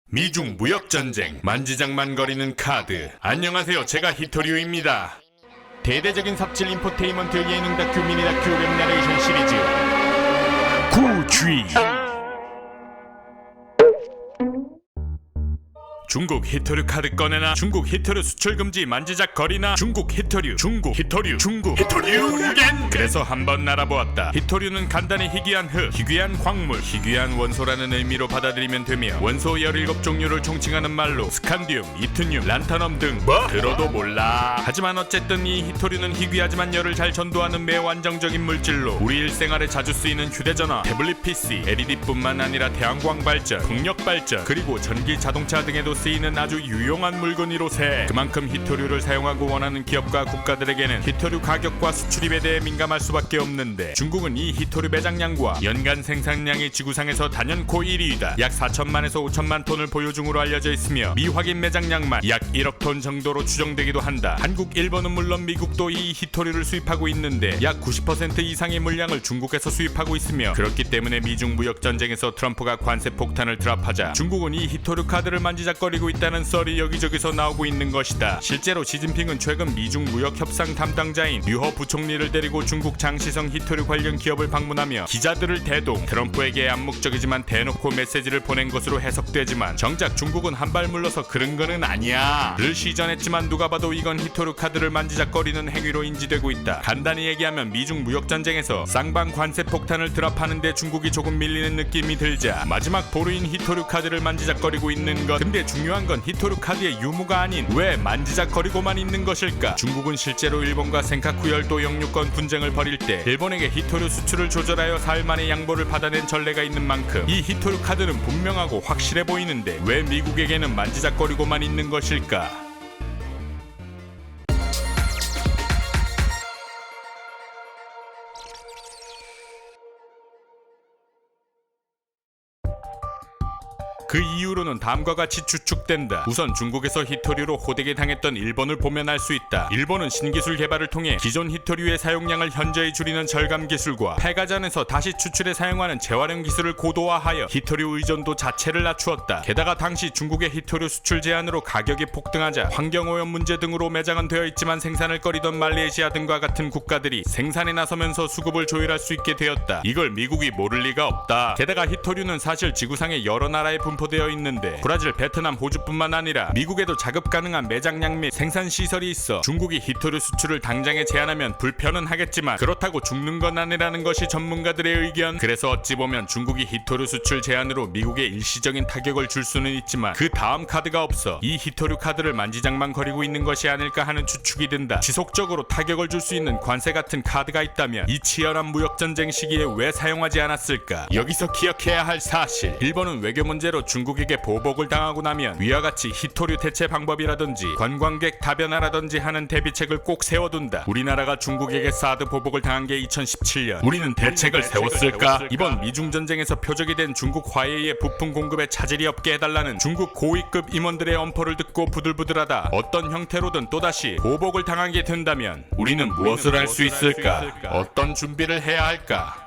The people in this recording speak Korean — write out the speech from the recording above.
미중 무역전쟁, 만지작만거리는 카드. 안녕하세요, 제가 히토류입니다. 대대적인 삽질 인포테인먼트 예능 다큐 미니 다큐 웹 나레이션 시리즈 구쥐. 중국 히토류 카드 꺼내나, 중국 히토류 수출 금지 만지작거리나, 중국 히토류 겐. 그래서 한번 알아보았다. 히토류는 간단히 희귀한 흙, 희귀한 광물, 희귀한 원소라는 의미로 받아들이면 되며, 원소 17종류를 총칭하는 말로 스칸디움, 이트늄, 란타넘 등 들어도 몰라. 하지만 어쨌든 이 히토류는 희귀하지만 열을 잘 전도하는 매우 안정적인 물질로 우리 일생활에 자주 쓰이는 휴대전화, 태블릿 PC, LED뿐만 아니라 태양광 발전, 풍력 발전, 그리고 전기 자동차 등에도 쓰이는 아주 유용한 물건이로세. 그만큼 히토류를 사용하고 원하는 기업과 국가들에게는 히토류 가격과 수출입에 대해 민감할 수밖에 없는데, 중국은 이 히토류 매장량과 연간 생산량이 지구상에서 단연코 1위이다. 약 4천만에서 5천만 톤을 보유 중으로 알려져 있으며, 미확인 매장량만 약 1억 톤 정도로 추정되기도 한다. 한국, 일본은 물론 미국도 이 히토류를 수입하고 있는데 약 90% 이상의 물량을 중국에서 수입하고 있으며, 그렇기 때문에 미중 무역 전쟁에서 트럼프가 관세 폭탄을 드랍하자 중국은 이 히토류 카드를 만지작거리고 있다는 썰이 여기저기서 나오고 있는 것이다. 실제로 시진핑은 최근 미중 무역 협상 담당자인 류허 부총리를 데리고 중국 장시성 히토류 관련 기업을 방문하며 기자들을 대동, 트럼프에게 암묵적이지만 대놓고 메시지를 보낸 것으로 해석되지만, 정작 중국은 한 발 물러서 그런 거는 아니야 를 시전했지만, 누가 봐도 이건 히토류 카드를 만지작거리는 행위로 인지되고 있다. 간단히 얘기하면 미중 무역 전쟁에서 쌍방 관세 폭탄을 드랍하는데 중국이 조금 밀리는 느낌이 들자 마지막 보루인 히토류 카드를 만지작거리고 있는 것. 근데 중요한 건 히토류 카드의 유무가 아닌 왜 만지작거리고만 있는 것일까? 중국은 실제로 일본과 센카쿠 열도 영유권 분쟁을 벌일 때 일본에게 히토류 수출을 조절하여 사흘 만에 양보를 받아낸 전례가 있는 만큼 이 히토류 카드는 분명하고 확실해 보이는데 왜 미국에게는 만지작거리고만 있는 것일까? 그 이유로는 다음과 같이 추측된다. 우선 중국에서 히토류로 호되게 당했던 일본을 보면 알 수 있다. 일본은 신기술 개발을 통해 기존 히토류의 사용량을 현저히 줄이는 절감 기술과 폐가전에서 다시 추출해 사용하는 재활용 기술을 고도화하여 히토류 의존도 자체를 낮추었다. 게다가 당시 중국의 히토류 수출 제한으로 가격이 폭등하자 환경오염 문제 등으로 매장은 되어 있지만 생산을 꺼리던 말레이시아 등과 같은 국가들이 생산에 나서면서 수급을 조율할 수 있게 되었다. 이걸 미국이 모를 리가 없다. 게다가 히토류는 사실 지구상의 여러 나라에 분포되어 있는데, 브라질, 베트남, 호주뿐만 아니라 미국에도 자급 가능한 매장량 및 생산 시설이 있어 중국이 히토류 수출을 당장에 제한하면 불편은 하겠지만 그렇다고 죽는 건 아니라는 것이 전문가들의 의견. 그래서 어찌 보면 중국이 히토류 수출 제한으로 미국에 일시적인 타격을 줄 수는 있지만 그 다음 카드가 없어 이 히토류 카드를 만지작만 거리고 있는 것이 아닐까 하는 추측이 든다. 지속적으로 타격을 줄 수 있는 관세 같은 카드가 있다면 이 치열한 무역전쟁 시기에 왜 사용하지 않았을까? 여기서 기억해야 할 사실, 일본은 외교 문제로 중국에게 보복을 당하고 나면 위와 같이 히토류 대체 방법이라든지 관광객 다변화라든지 하는 대비책을 꼭 세워둔다. 우리나라가 중국에게 사드 보복을 당한 게 2017년. 우리는 대책을 세웠을까? 이번 미중 전쟁에서 표적이 된 중국 화웨이의 부품 공급에 차질이 없게 해달라는 중국 고위급 임원들의 엄포를 듣고 부들부들하다 어떤 형태로든 또다시 보복을 당하게 된다면 우리는 무엇을 할 수 있을까? 어떤 준비를 해야 할까?